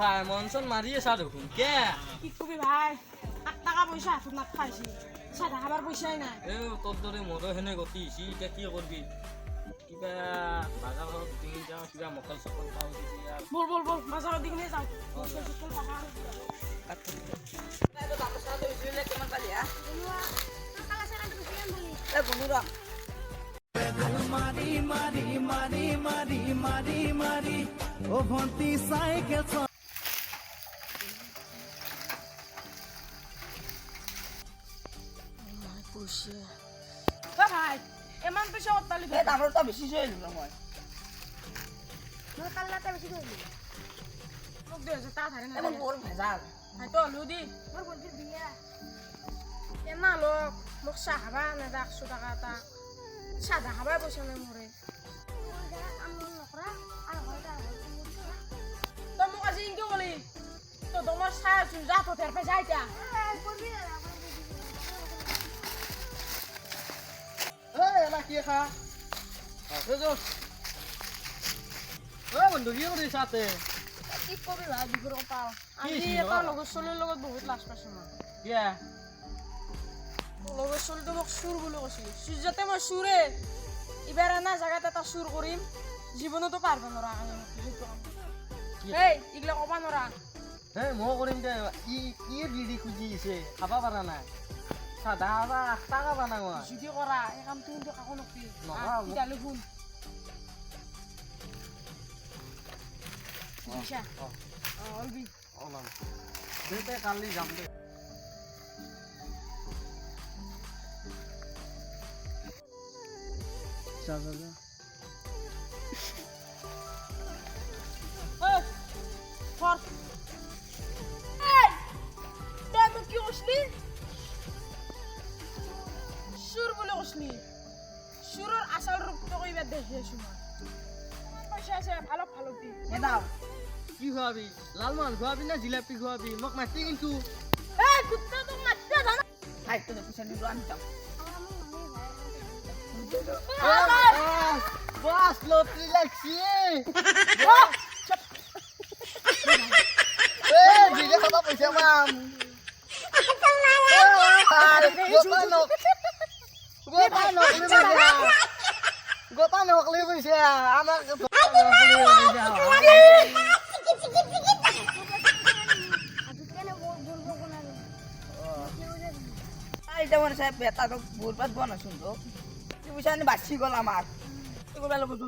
ভাই মনসন মারিয়ে সা দেখুন কে কি কবি ভাই টাকা পয়সা হাতত না খাইছি সাদা খাবার পয়সাই নাই এ তোর দরে মরো হেনে গতি সি এটা কি করবি কিবা বাজাৰত দিন যাওঁ কিবা মকল চকল খাওঁ দিবি আর বল বল বল বাজারের দিকে নিয়ে যাও মারি মারি মারি মারি মারি মারি ও ভন্তি সাইকেল ভাই এমন পয়সা অত্যালি আমরা তো বেশি চলে এলাম মই কাল্লাটা বেশি করে মোক 2000 টাকা ধারে না এমন বড় ভেজাল হাই তো লুদি মোর বন্ধুর বিয়া এমা লোক মোক চা খাবা না 100 টাকা তা সাদা খাবা পয়সা নাই মরে তো মোক আজি ইনকে বলি তো তোমার ছায়া চুল যা তো তের পে যাইতা এলা কি খা বন্ধু কি কৰিছ তাতে কি কবি ভাই বিগুৰ পাও আজি কি এটা লগৰ চলিৰ লগত বহুত লাজ পাইছো মই কিয়া লগৰ চলিটো মোক চুৰ বুলি কৈছিল সূৰ্যতে মই চুৰে এবাৰ না জাগাত এটা চুৰ কৰিম জীৱনতো পাৰব নৰা এই ইগলা কবা নৰা হে মই কৰিম দে ই বিড়ি খুজিছে খাবা পাৰা নাই সাদা বা টাকা বানা মই যদি কৰা এই কামটো কিন্তু কাকো নকবি নকৰা, মোক- তেতিয়ালৈ শুন বুজিছা অলবি ওলাম দে কালি যাম দে যা যা যা ফর এই তুই মোক কি কইছিলি সুর বলে কইছিলি সুরের আসল রূপটা কইবা দেখিয়েছো মই পয়সা আছে ভালো ভালো দি এদাও কি খোৱাবি লালমোহন খোৱাবি না জিলাপি খোৱাবি মোক মাতি কিন্তু এই কুত্তা তো মারতে জানা হাই তো পিছে নিলো আমি যাও বাস লটারি লাগছি দিলে কথা পইচা পাম গোটা নকলি পইচা আমাক এটা মনে সাহেব বেটা তো বুরবাদ বনা শুনতো তুই বুঝানি বাসি গল আমার এগুলো বুঝু